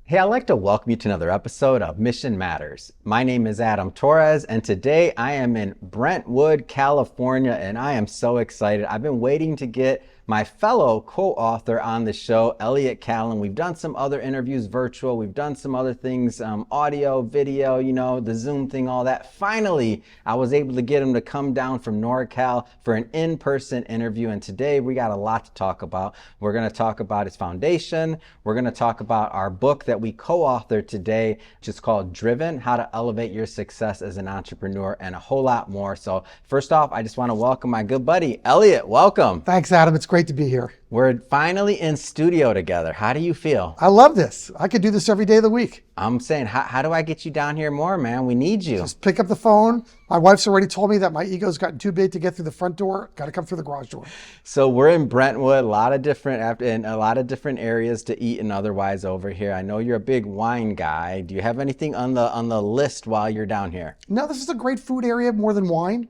Hey, I'd like to welcome you to another episode of Mission Matters. My name is Adam Torres, and today I am in Brentwood, California, and I am so excited. I've been waiting to get my fellow co-author on the show, Elliot Kallen. We've done some other interviews virtual. We've done some other things, audio, video, the Zoom thing, all that. Finally, I was able to get him to come down from NorCal for an in-person interview. And today we got a lot to talk about. We're going to talk about his foundation. We're going to talk about our book that we co-authored today, which is called Driven: How to Elevate Your Success as an Entrepreneur, and a whole lot more. So first off, I just want to welcome my good buddy, Elliot. Welcome. Thanks, Adam. It's great to be here. We're finally in studio together. How do you feel? I love this. I could do this every day of the week. I'm saying, how do I get you down here more, man? We need you. Just pick up the phone. My wife's already told me that my ego's gotten too big to get through the front door. Got to come through the garage door. So we're in Brentwood, a lot of different areas to eat and otherwise over here. I know you're a big wine guy. Do you have anything on the list while you're down here? No, this is a great food area more than wine.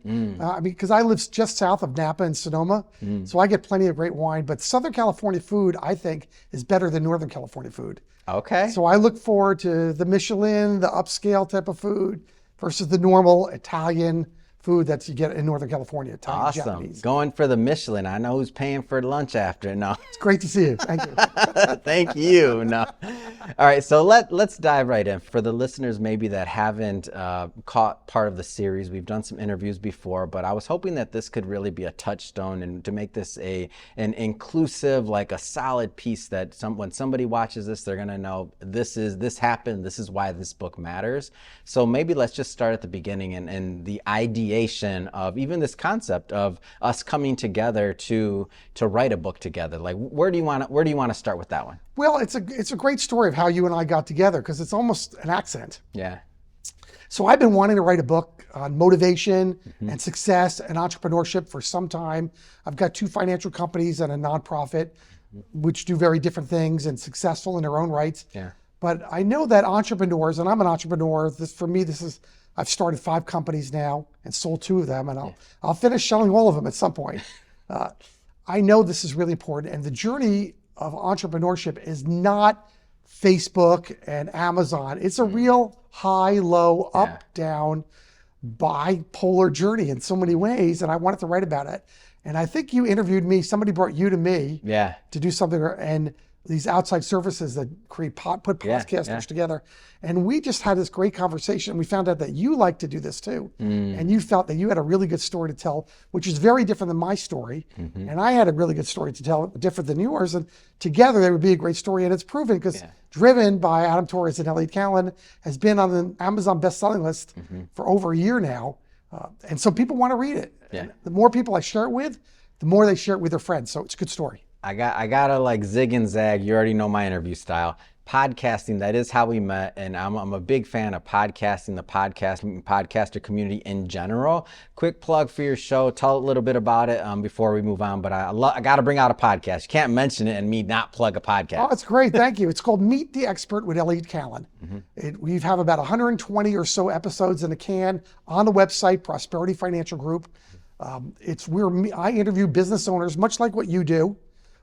Because I live just south of Napa and Sonoma, so I get plenty of great wine. But Southern California food, I think, is better than Northern California food. Okay. So I look forward to the Michelin, the upscale type of food versus the normal Italian food that you get in Northern California, Italian, Awesome. Japanese. Going for the Michelin. I know who's paying for lunch after. No. It's great to see you. Thank you. Thank you. No. All right, so let's dive right in. For the listeners maybe that haven't caught part of the series, we've done some interviews before, but I was hoping that this could really be a touchstone and to make this an inclusive, like a solid piece that when somebody watches this, they're gonna know this happened, this is why this book matters. So maybe let's just start at the beginning and the ideation of even this concept of us coming together to write a book together. Like where do you want to start with that one? Well, it's a great story of how you and I got together because it's almost an accident. Yeah. So I've been wanting to write a book on motivation and success and entrepreneurship for some time. I've got 2 financial companies and a nonprofit, which do very different things and successful in their own rights. Yeah. But I know that entrepreneurs, and I'm an entrepreneur. I've started 5 companies now and sold 2 of them, and I'll finish selling all of them at some point. I know this is really important, and the journey of entrepreneurship is not Facebook and Amazon. It's a real high, low, up, down, bipolar journey in so many ways, and I wanted to write about it. And I think you interviewed me, somebody brought you to me to do something, and these outside services that put podcasters together. And we just had this great conversation. We found out that you like to do this too. And you felt that you had a really good story to tell, which is very different than my story. And I had a really good story to tell, different than yours. And together there would be a great story. And it's proven because Driven by Adam Torres and Elliot Kallen has been on the Amazon best-selling list for over a year now. And so people want to read it. And the more people I share it with, the more they share it with their friends. So it's a good story. I gotta like zig and zag. You already know my interview style. Podcasting, that is how we met, and I'm a big fan of podcasting, the podcaster community in general. Quick plug for your show. Tell a little bit about it before we move on, but I got to bring out a podcast. You can't mention it and me not plug a podcast. Oh, it's great. Thank you. It's called Meet the Expert with Elliot Kallen. We have about 120 or so episodes in the can on the website, Prosperity Financial Group. I interview business owners, much like what you do,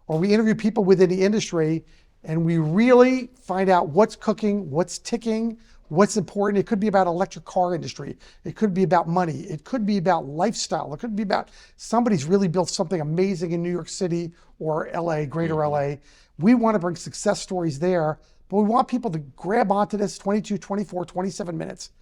or we interview people within the industry, and we really find out what's cooking, what's ticking, what's important. It could be about electric car industry. It could be about money. It could be about lifestyle. It could be about somebody's really built something amazing in New York City or LA, greater LA. We want to bring success stories there, but we want people to grab onto this 22, 24, 27 minutes.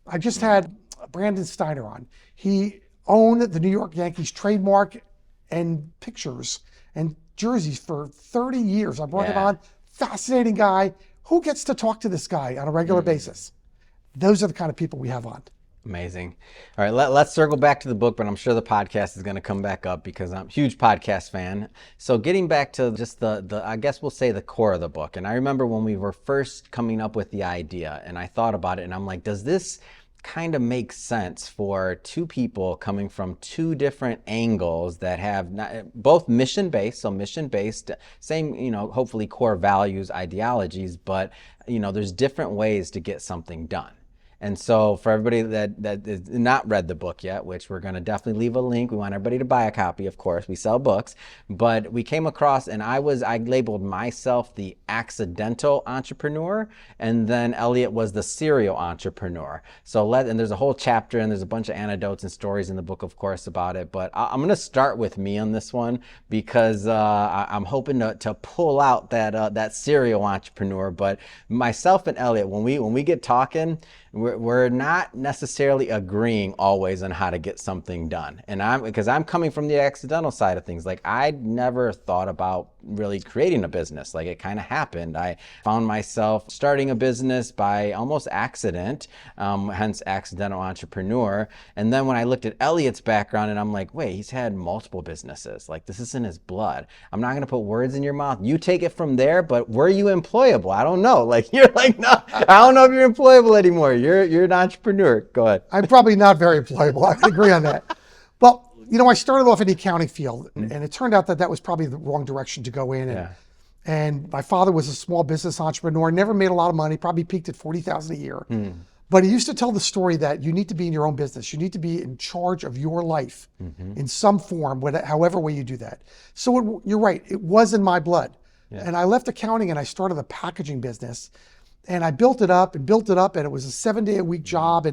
I just had Brandon Steiner on. He owned the New York Yankees trademark and pictures and jerseys for 30 years. I brought him on. Fascinating guy. Who gets to talk to this guy on a regular basis? Those are the kind of people we have on. Amazing. All right, let's circle back to the book, but I'm sure the podcast is going to come back up because I'm a huge podcast fan. So getting back to just the I guess we'll say the core of the book. And I remember when we were first coming up with the idea, and I thought about it, and I'm like, does this kind of makes sense for 2 people coming from 2 different angles that have both mission-based, same, hopefully core values, ideologies, but, there's different ways to get something done. And so for everybody that has not read the book yet, which we're going to definitely leave a link. We want everybody to buy a copy, of course. We sell books. But we came across, and I labeled myself the accidental entrepreneur, and then Elliot was the serial entrepreneur. And there's a whole chapter, and there's a bunch of anecdotes and stories in the book, of course, about it. But I'm going to start with me on this one because I'm hoping to pull out that serial entrepreneur. But myself and Elliot, when we get talking, we're not necessarily agreeing always on how to get something done. And because I'm coming from the accidental side of things. Like, I never thought about really creating a business. Like, it kind of happened. I found myself starting a business by almost accident, hence accidental entrepreneur. And then when I looked at Elliot's background, and I'm like, wait, he's had multiple businesses. Like, this is in his blood. I'm not going to put words in your mouth. You take it from there, but were you employable? I don't know. Like, you're like, no, I don't know if you're employable anymore. You're an entrepreneur. Go ahead. I'm probably not very employable. I can agree on that. Well, I started off in the accounting field, and it turned out that was probably the wrong direction to go in. And my father was a small business entrepreneur, never made a lot of money, probably peaked at $40,000 a year. But he used to tell the story that you need to be in your own business. You need to be in charge of your life in some form, however way you do that. So you're right, it was in my blood. And I left accounting and I started a packaging business. And I built it up, and it was a 7-day-a-week job,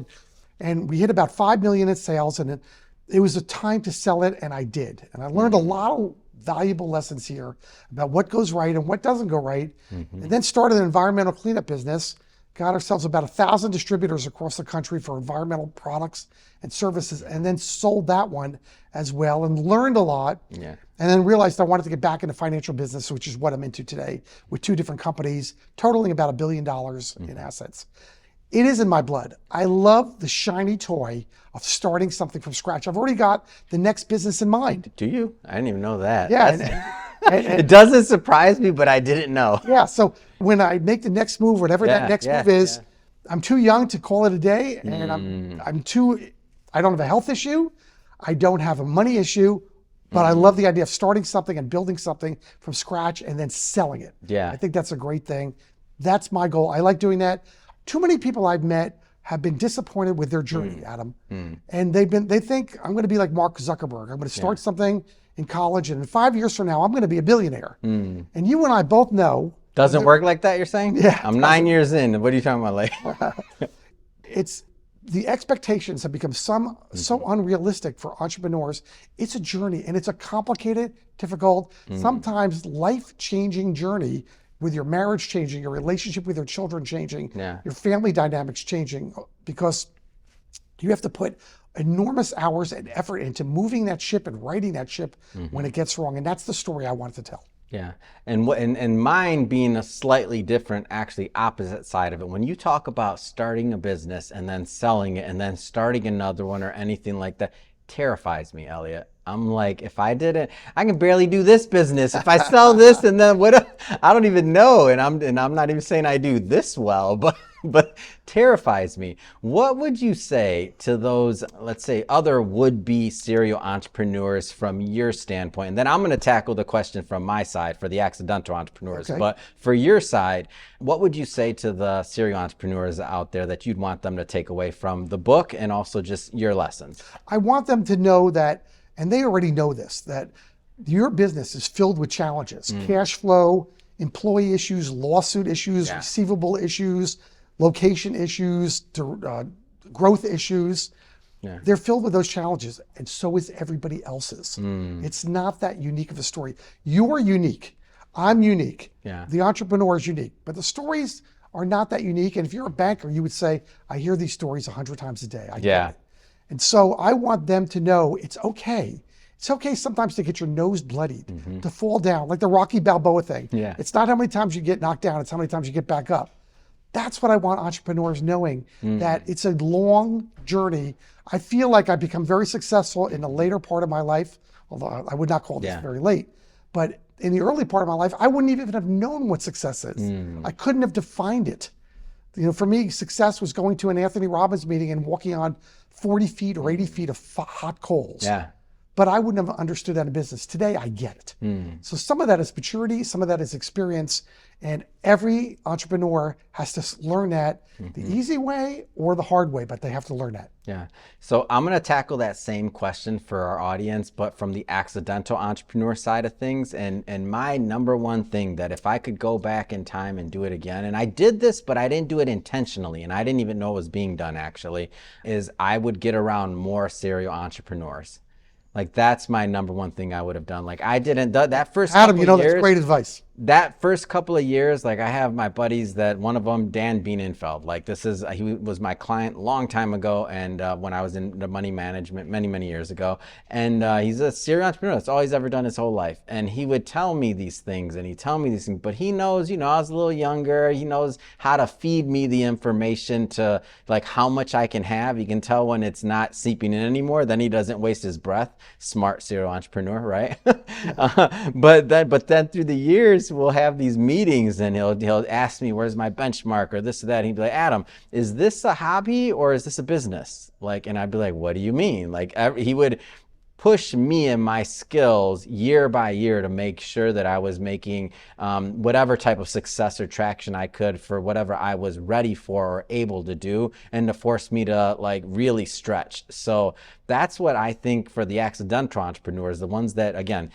and we hit about $5 million in sales, and it was a time to sell it, and I did. And I learned a lot of valuable lessons here about what goes right and what doesn't go right. And then started an environmental cleanup business, got ourselves about 1,000 distributors across the country for environmental products and services, and then sold that one as well, and learned a lot. And then realized I wanted to get back into financial business, which is what I'm into today, with 2 different companies, totaling about $1 billion in assets. It is in my blood. I love the shiny toy of starting something from scratch. I've already got the next business in mind. Do you? I didn't even know that. Yeah. And it doesn't surprise me, but I didn't know. Yeah, so when I make the next move, whatever that next move is, I'm too young to call it a day, and I don't have a health issue, I don't have a money issue, but I love the idea of starting something and building something from scratch and then selling it. I think that's a great thing. That's my goal. I like doing that. Too many people I've met have been disappointed with their journey, Adam. And they think I'm going to be like Mark Zuckerberg. I'm going to start something in college, and in 5 years from now, I'm going to be a billionaire. And you and I both know. Doesn't work like that, you're saying? Yeah. I'm 9 years in. What are you talking about? Like, the expectations have become so unrealistic for entrepreneurs. It's a journey, and it's a complicated, difficult, sometimes life-changing journey, with your marriage changing, your relationship with your children changing, your family dynamics changing, because you have to put enormous hours and effort into moving that ship and righting that ship when it gets wrong. And that's the story I wanted to tell. Yeah, and mine being a slightly different, actually opposite side of it. When you talk about starting a business and then selling it and then starting another one or anything like that, terrifies me, Elliot. I'm like, if I did it, I can barely do this business. If I sell this, and then I don't even know. And I'm not even saying I do this well, but terrifies me. What would you say to those, let's say, other would-be serial entrepreneurs from your standpoint? And then I'm going to tackle the question from my side for the accidental entrepreneurs. Okay. But for your side, what would you say to the serial entrepreneurs out there that you'd want them to take away from the book and also just your lessons? I want them to know that, and they already know this, that your business is filled with challenges, cash flow, employee issues, lawsuit issues, receivable issues, location issues, growth issues. They're filled with those challenges, and so is everybody else's. It's not that unique of a story. You're unique. I'm unique. The entrepreneur is unique, but the stories are not that unique. And if you're a banker, you would say, I hear these stories 100 times a day. I get it. And so I want them to know it's okay. It's okay sometimes to get your nose bloodied, to fall down, like the Rocky Balboa thing. It's not how many times you get knocked down, it's how many times you get back up. That's what I want entrepreneurs knowing, that it's a long journey. I feel like I've become very successful in the later part of my life, although I would not call this very late. But in the early part of my life, I wouldn't even have known what success is. I couldn't have defined it. For me, success was going to an Anthony Robbins meeting and walking on 40 feet or 80 feet of hot coals. but I wouldn't have understood that in business. Today, I get it. So some of that is maturity, some of that is experience, and every entrepreneur has to learn that the easy way or the hard way, but they have to learn that. Yeah. So I'm going to tackle that same question for our audience, but from the accidental entrepreneur side of things. And my number one thing that if I could go back in time and do it again, and I did this, but I didn't do it intentionally, and I didn't even know it was being done actually, is I would get around more serial entrepreneurs. Like that's my number one thing I would have done. Like I didn't, that first Adam, couple of years, that's great advice. That first couple of years, like I have my buddies that one of them, Dan Bienenfeld, like he was my client a long time ago. And when I was in the money management many years ago, and he's a serial entrepreneur. That's all he's ever done his whole life. And he would tell me these things but he knows, I was a little younger. He knows how to feed me the information to like how much I can have. He can tell when it's not seeping in anymore. Then he doesn't waste his breath. Smart serial entrepreneur, right? But then through the years, we'll have these meetings and he'll ask me, where's my benchmark or this or that. And he'd be like, Adam, is this a hobby or is this a business? Like, and I'd be like, what do you mean? Like he would push me and my skills year by year to make sure that I was making whatever type of success or traction I could for whatever I was ready for or able to do, and to force me to like really stretch. So that's what I think for the accidental entrepreneurs, the ones that, again,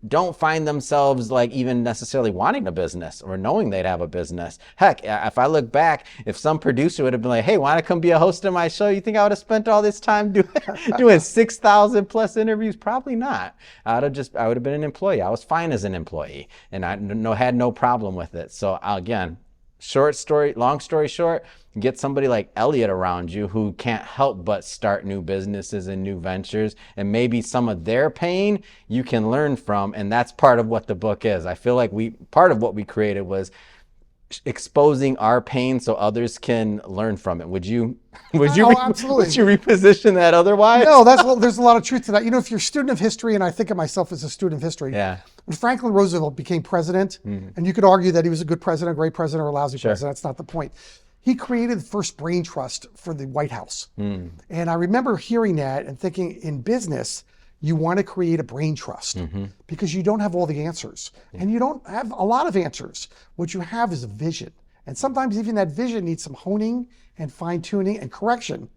don't find themselves like even necessarily wanting a business or knowing they'd have a business. Heck, if I look back, if some producer would have been like, hey, want to come be a host of my show? You think I would have spent all this time doing 6,000 plus interviews? Probably not. I would have been an employee. I was fine as an employee and I had no problem with it. So again, long story short, get somebody like Elliot around you who can't help but start new businesses and new ventures, and maybe some of their pain you can learn from. And that's part of what the book is. I feel like part of what we created was exposing our pain so others can learn from it. Would you absolutely. Would you reposition that otherwise? No, there's a lot of truth to that. If you're a student of history, and I think of myself as a student of history, yeah. When Franklin Roosevelt became president, and you could argue that he was a good president, a great president, or a lousy president, that's not the point. He created the first brain trust for the White House. And I remember hearing that and thinking, in business, you want to create a brain trust because you don't have all the answers and you don't have a lot of answers. What you have is a vision. And sometimes even that vision needs some honing and fine tuning and correction.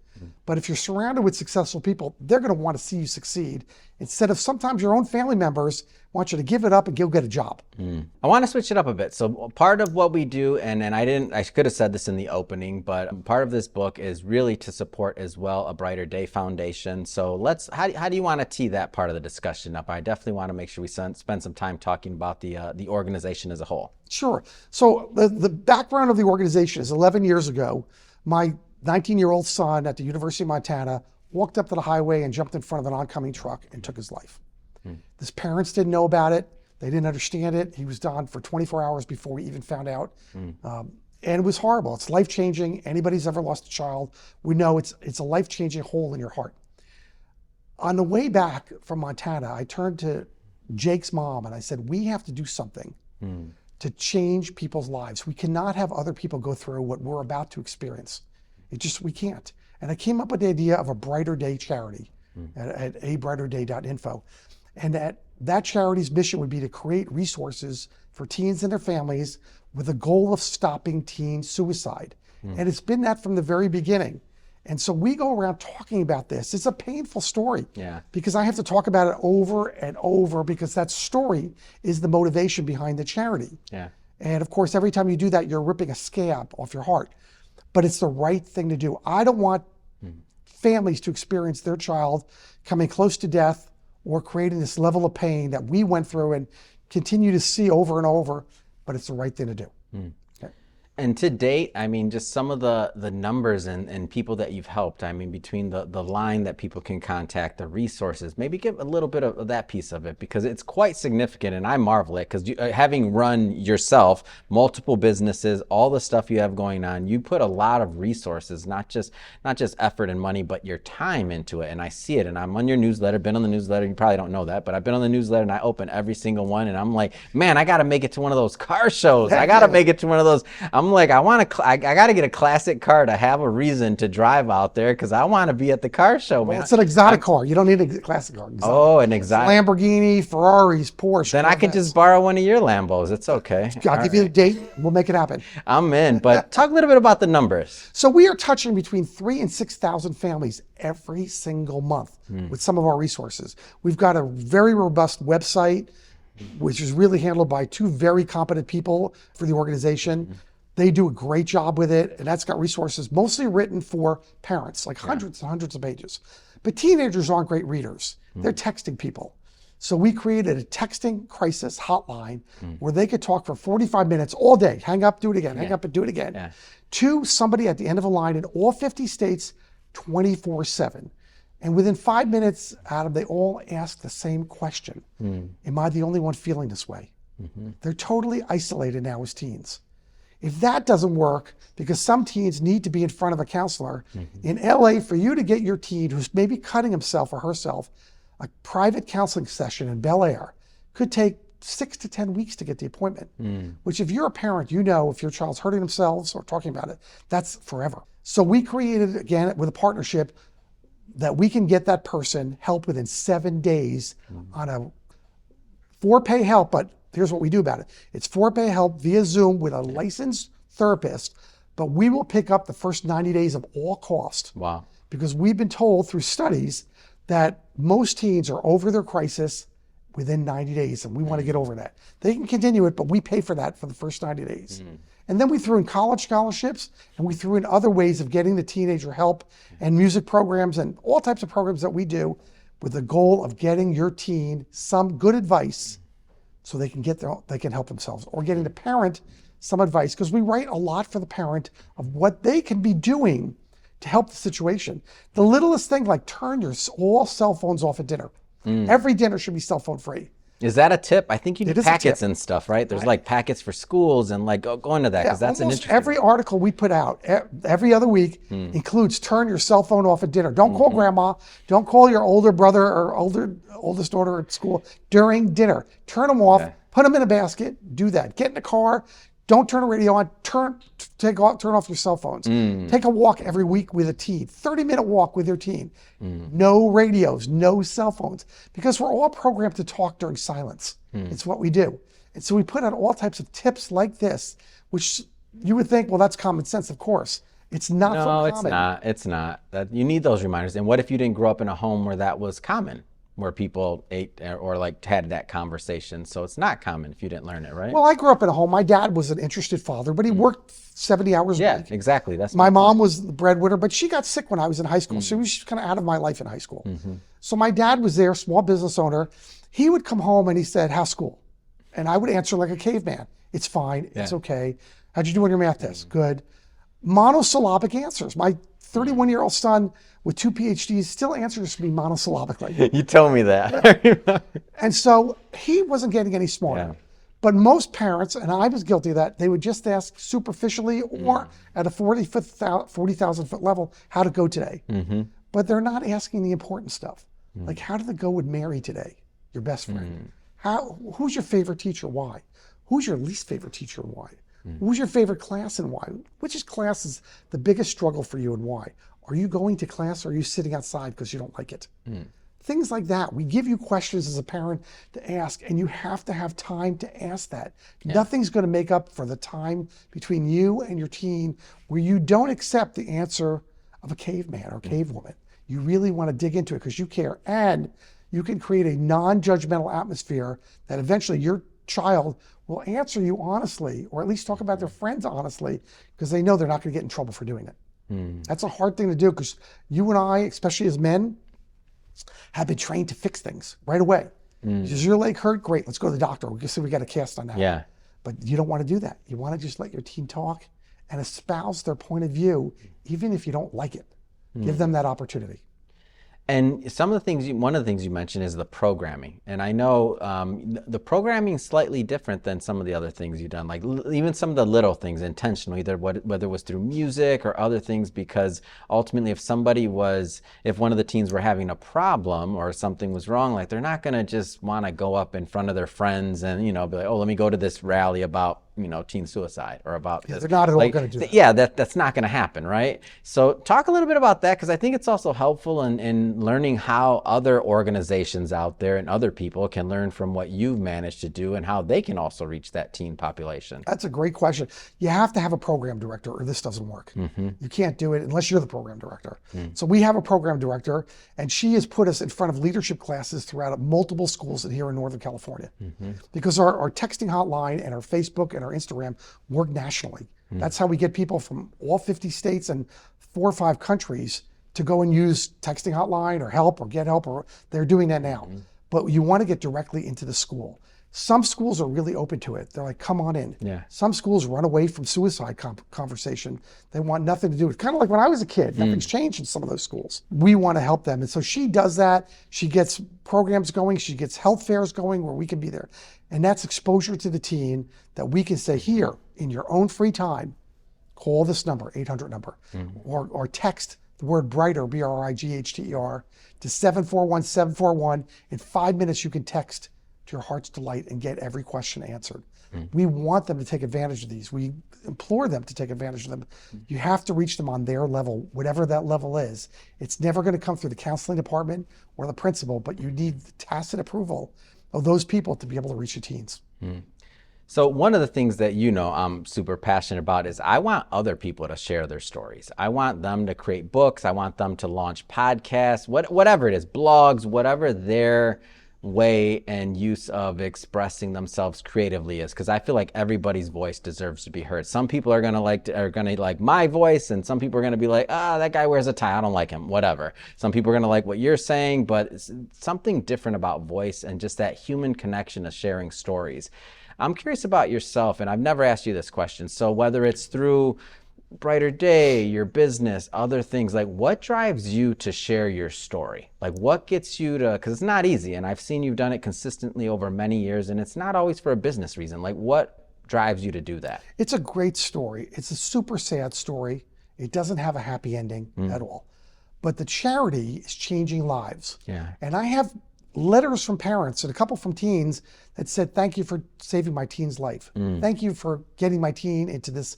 But if you're surrounded with successful people, they're going to want to see you succeed instead of sometimes your own family members want you to give it up and go get a job. I want to switch it up a bit. So part of what we do, and I could have said this in the opening, but part of this book is really to support as well a Brighter Day Foundation. So how do you want to tee that part of the discussion up? I definitely want to make sure we spend some time talking about the organization as a whole. Sure. So the background of the organization is 11 years ago, my 19-year-old son at the University of Montana walked up to the highway and jumped in front of an oncoming truck and took his life. His parents didn't know about it. They didn't understand it. He was gone for 24 hours before we even found out. And it was horrible. It's life-changing. Anybody's ever lost a child, we know it's a life-changing hole in your heart. On the way back from Montana, I turned to Jake's mom and I said, we have to do something to change people's lives. We cannot have other people go through what we're about to experience. We can't. And I came up with the idea of a Brighter Day charity at abrighterday.info. And that charity's mission would be to create resources for teens and their families with the goal of stopping teen suicide. And it's been that from the very beginning. And so we go around talking about this. It's a painful story because I have to talk about it over and over because that story is the motivation behind the charity. And of course, every time you do that, you're ripping a scab off your heart. But it's the right thing to do. I don't want families to experience their child coming close to death or creating this level of pain that we went through and continue to see over and over, but it's the right thing to do. And to date, I mean, just some of the numbers and people that you've helped, I mean, between the line that people can contact, the resources, maybe give a little bit of that piece of it because it's quite significant and I marvel at because having run yourself, multiple businesses, all the stuff you have going on, you put a lot of resources, not just effort and money, but your time into it. And I see it and I'm on your newsletter, been on the newsletter, you probably don't know that, but I've been on the newsletter and I open every single one and I'm like, man, I got to make it to one of those car shows. I got to make it to one of those. I'm like, I got to get a classic car to have a reason to drive out there because I want to be at the car show, man. Well, it's an exotic car. You don't need a classic car. Exotic. Oh, an exotic. Lamborghini, Ferraris, Porsche. Then I can just borrow one of your Lambos. It's okay. I'll give you a date. We'll make it happen. I'm in. But talk a little bit about the numbers. So we are touching between 3,000 and 6,000 families every single month with some of our resources. We've got a very robust website, which is really handled by two very competent people for the organization. They do a great job with it, and that's got resources mostly written for parents, like hundreds and hundreds of pages. But teenagers aren't great readers. They're texting people. So we created a texting crisis hotline where they could talk for 45 minutes all day, hang up, do it again, hang up and do it again, to somebody at the end of a line in all 50 states 24/7. And within 5 minutes, Adam, they all ask the same question. Am I the only one feeling this way? They're totally isolated now as teens. If that doesn't work, because some teens need to be in front of a counselor, in LA, for you to get your teen who's maybe cutting himself or herself, a private counseling session in Bel Air could take 6 to 10 weeks to get the appointment, which if you're a parent, you know if your child's hurting themselves or talking about it, that's forever. So we created, again, with a partnership, that we can get that person help within 7 days on a for-pay help. But here's what we do about it. It's for-pay help via Zoom with a licensed therapist, but we will pick up the first 90 days of all cost. Wow. Because we've been told through studies that most teens are over their crisis within 90 days, and we want to get over that. They can continue it, but we pay for that for the first 90 days. And then we threw in college scholarships, and we threw in other ways of getting the teenager help and music programs and all types of programs that we do with the goal of getting your teen some good advice so they can help themselves, or getting the parent some advice, because we write a lot for the parent of what they can be doing to help the situation. The littlest thing, like turn your all cell phones off at dinner. Every dinner should be cell phone free. Is that a tip? I think you do It is a packets tip. and stuff, right? There's like packets for schools and like go into that because that's an Almost interesting. every article we put out every other week includes turn your cell phone off at dinner. Don't call grandma. Don't call your older brother or oldest daughter at school during dinner. Turn them off. Put them in a basket. Do that. Get in the car. Don't turn the radio on. Turn off your cell phones. Take a walk every week with a teen. 30-minute walk with your teen. No radios, no cell phones, because we're all programmed to talk during silence. It's what we do. And so we put out all types of tips like this, which you would think, well, that's common sense, of course. It's not so common. No, it's not. It's not. You need those reminders. And what if you didn't grow up in a home where that was common? Where people ate or like had that conversation. So it's not common if you didn't learn it, right? Well, I grew up in a home. My dad was an interested father, but he worked 70 hours a week. Yeah, exactly. That's my mom was the breadwinner, but she got sick when I was in high school. So she was kind of out of my life in high school. So my dad was there, small business owner. He would come home and he said, how's school? And I would answer like a caveman. It's fine. It's okay. How'd you do on your math test? Good. Monosyllabic answers. My 31-year-old son with 2 PhDs still answers me monosyllabically. You told me that. And so he wasn't getting any smarter. But most parents, and I was guilty of that, they would just ask superficially or at a 40,000 foot level, how to go today. But they're not asking the important stuff. Like, how did it go with Mary today, your best friend? Who's your favorite teacher? Why? Who's your least favorite teacher? Why? Who's your favorite class and why? Which class is the biggest struggle for you and why? Are you going to class or are you sitting outside because you don't like it? Things like that. We give you questions as a parent to ask, and you have to have time to ask that. Nothing's going to make up for the time between you and your teen where you don't accept the answer of a caveman or cavewoman. You really want to dig into it because you care, and you can create a non-judgmental atmosphere that eventually your child will answer you honestly, or at least talk about their friends honestly, because they know they're not going to get in trouble for doing it. That's a hard thing to do because you and I, especially as men, have been trained to fix things right away. Does your leg hurt? Great, let's go to the doctor. We got a cast on that. Yeah. But you don't want to do that. You want to just let your teen talk and espouse their point of view, even if you don't like it. Give them that opportunity. And some of the things, one of the things you mentioned is the programming. And I know the programming is slightly different than some of the other things you've done, like even some of the little things intentionally, whether it was through music or other things, because ultimately if one of the teens were having a problem or something was wrong, like they're not going to just want to go up in front of their friends and, be like, oh, let me go to this rally about teen suicide or about this. They're not at all going to do that. Yeah, that's not going to happen, right? So talk a little bit about that, because I think it's also helpful in learning how other organizations out there and other people can learn from what you've managed to do and how they can also reach that teen population. That's a great question. You have to have a program director or this doesn't work. You can't do it unless you're the program director. So we have a program director, and she has put us in front of leadership classes throughout multiple schools here in Northern California, because our texting hotline and our Facebook and our Instagram work nationally. That's how we get people from all 50 states and 4 or 5 countries to go and use texting hotline or help or get help, or they're doing that now. But you want to get directly into the school. Some schools are really open to it. They're like, come on in. Some schools run away from suicide conversation. They want nothing to do with it. Kind of like when I was a kid, nothing's changed in some of those schools. We want to help them. And so she does that. She gets programs going. She gets health fairs going where we can be there. And that's exposure to the teen that we can say, here, in your own free time, call this number, 800 number, or text the word brighter, BRIGHTER, to 741-741. In 5 minutes, you can text to your heart's delight and get every question answered. We want them to take advantage of these. We implore them to take advantage of them. You have to reach them on their level, whatever that level is. It's never going to come through the counseling department or the principal, but you need the tacit approval of those people to be able to reach the teens. So one of the things that I'm super passionate about is I want other people to share their stories. I want them to create books. I want them to launch podcasts, whatever it is, blogs, whatever their way and use of expressing themselves creatively is, because I feel like everybody's voice deserves to be heard. Some people are gonna like my voice, and some people are gonna be like, that guy wears a tie, I don't like him, whatever. Some people are gonna like what you're saying, but it's something different about voice and just that human connection of sharing stories. I'm curious about yourself, and I've never asked you this question. So whether it's through Brighter Day, your business, other things, like what drives you to share your story? Like what gets you to, because it's not easy, and I've seen you've done it consistently over many years, and it's not always for a business reason. Like what drives you to do that? It's a great story. It's a super sad story. It doesn't have a happy ending at all. But the charity is changing lives. And I have letters from parents and a couple from teens that said, thank you for saving my teen's life. Thank you for getting my teen into this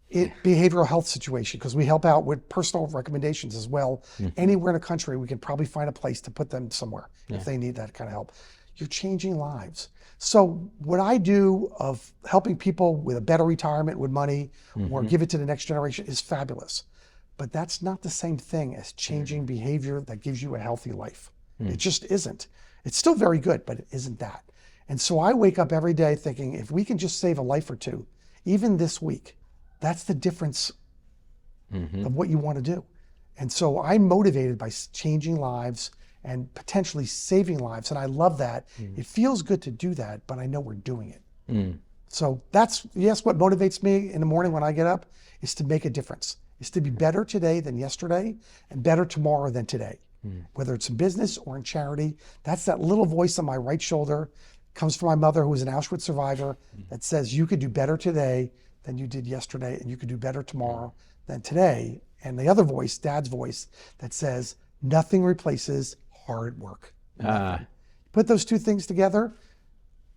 behavioral health situation, because we help out with personal recommendations as well. Anywhere in the country, we can probably find a place to put them somewhere if they need that kind of help. You're changing lives. So what I do of helping people with a better retirement with money or give it to the next generation is fabulous. But that's not the same thing as changing behavior that gives you a healthy life. It just isn't. It's still very good, but it isn't that. And so I wake up every day thinking, if we can just save a life or two, even this week, that's the difference of what you want to do. And so I'm motivated by changing lives and potentially saving lives. And I love that. It feels good to do that, but I know we're doing it. So that's, yes, what motivates me in the morning when I get up is to make a difference, is to be better today than yesterday and better tomorrow than today. Whether it's in business or in charity, that's that little voice on my right shoulder, comes from my mother, who was an Auschwitz survivor, that says you could do better today than you did yesterday, and you could do better tomorrow than today. And the other voice, Dad's voice, that says nothing replaces hard work. Put those two things together,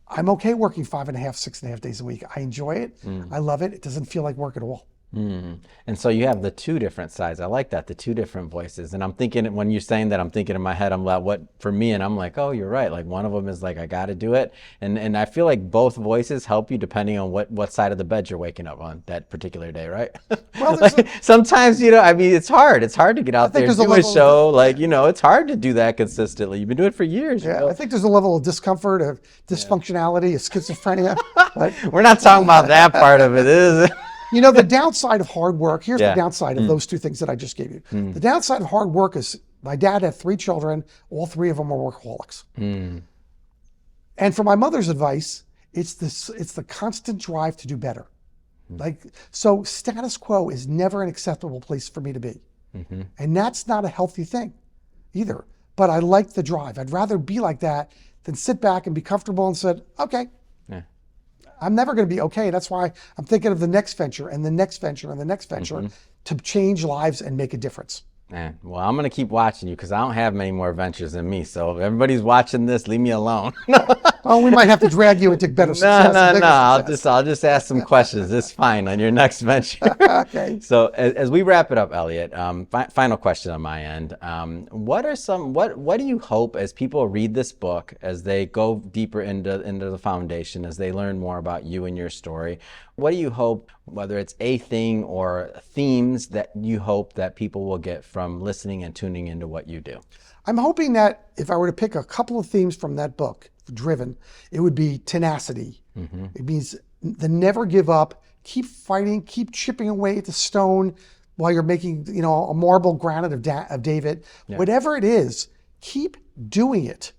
I'm okay working 5.5, 6.5 days a week. I enjoy it. I love it. It doesn't feel like work at all. And so you have the two different sides. I like that, the two different voices. And I'm thinking, when you're saying that, I'm thinking in my head, I'm like, what for me? And I'm like, oh, you're right. Like one of them is like, I got to do it. And I feel like both voices help you depending on what side of the bed you're waking up on that particular day, right? Well, like, sometimes, I mean, it's hard. It's hard to get out there and do a show. Like, it's hard to do that consistently. You've been doing it for years. Yeah, I think there's a level of discomfort, of dysfunctionality, of schizophrenia. But we're not talking about that part of it, is it? The downside of hard work, here's the downside of those two things that I just gave you. The downside of hard work is my dad had 3 children, all 3 of them were workaholics. And for my mother's advice, it's the constant drive to do better. So status quo is never an acceptable place for me to be. And that's not a healthy thing either. But I like the drive. I'd rather be like that than sit back and be comfortable and said, okay. I'm never going to be okay. That's why I'm thinking of the next venture and the next venture and the next venture to change lives and make a difference. Man, well, I'm going to keep watching you because I don't have many more ventures than me. So if everybody's watching this, leave me alone. Oh, we might have to drag you into better No, success. no, Bigger no. success. I'll just ask some questions. It's fine on your next venture. Okay. So as we wrap it up, Elliot, final question on my end. What do you hope as people read this book, as they go deeper into the foundation, as they learn more about you and your story? What do you hope, whether it's a thing or themes, that you hope that people will get from listening and tuning into what you do? I'm hoping that if I were to pick a couple of themes from that book, Driven, it would be tenacity. It means the never give up, keep fighting, keep chipping away at the stone while you're making, a marble granite of David. Yeah. Whatever it is, keep doing it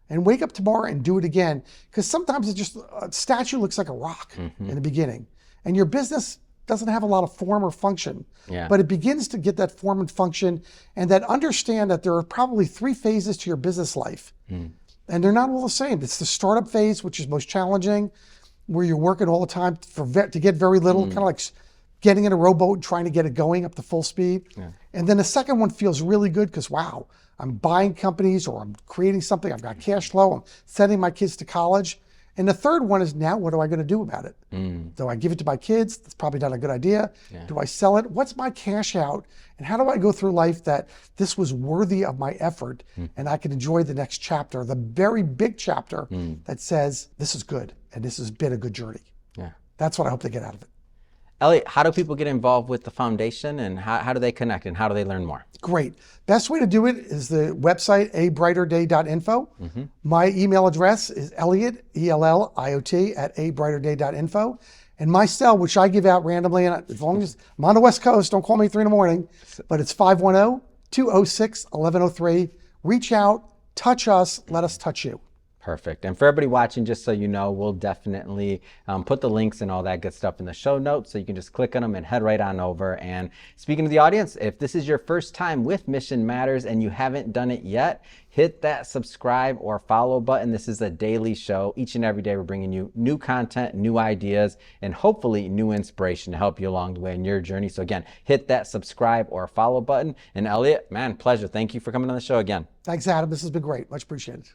and wake up tomorrow and do it again. Because sometimes a statue looks like a rock in the beginning, and your business doesn't have a lot of form or function, but it begins to get that form and function, and that understand that there are probably 3 phases to your business life. And they're not all the same. It's the startup phase, which is most challenging, where you're working all the time to get very little, kind of like getting in a rowboat and trying to get it going up to full speed. And then the second one feels really good because, wow, I'm buying companies or I'm creating something. I've got cash flow. I'm sending my kids to college. And the third one is, now what am I going to do about it? Do I give it to my kids? That's probably not a good idea. Do I sell it? What's my cash out? And how do I go through life that this was worthy of my effort and I can enjoy the next chapter, the very big chapter that says, this is good and this has been a good journey. That's what I hope they get out of it. Elliot, how do people get involved with the foundation, and how do they connect, and how do they learn more? Great. Best way to do it is the website, abrighterday.info. My email address is Elliot, ELLIOT, at abrighterday.info. And my cell, which I give out randomly, and as long as I'm on the West Coast, don't call me 3 a.m, but it's 510-206-1103. Reach out, touch us, let us touch you. Perfect. And for everybody watching, just so you know, we'll definitely put the links and all that good stuff in the show notes, so you can just click on them and head right on over. And speaking to the audience, if this is your first time with Mission Matters and you haven't done it yet, hit that subscribe or follow button. This is a daily show. Each and every day we're bringing you new content, new ideas, and hopefully new inspiration to help you along the way in your journey. So again, hit that subscribe or follow button. And Elliot, man, pleasure. Thank you for coming on the show again. Thanks, Adam. This has been great. Much appreciated.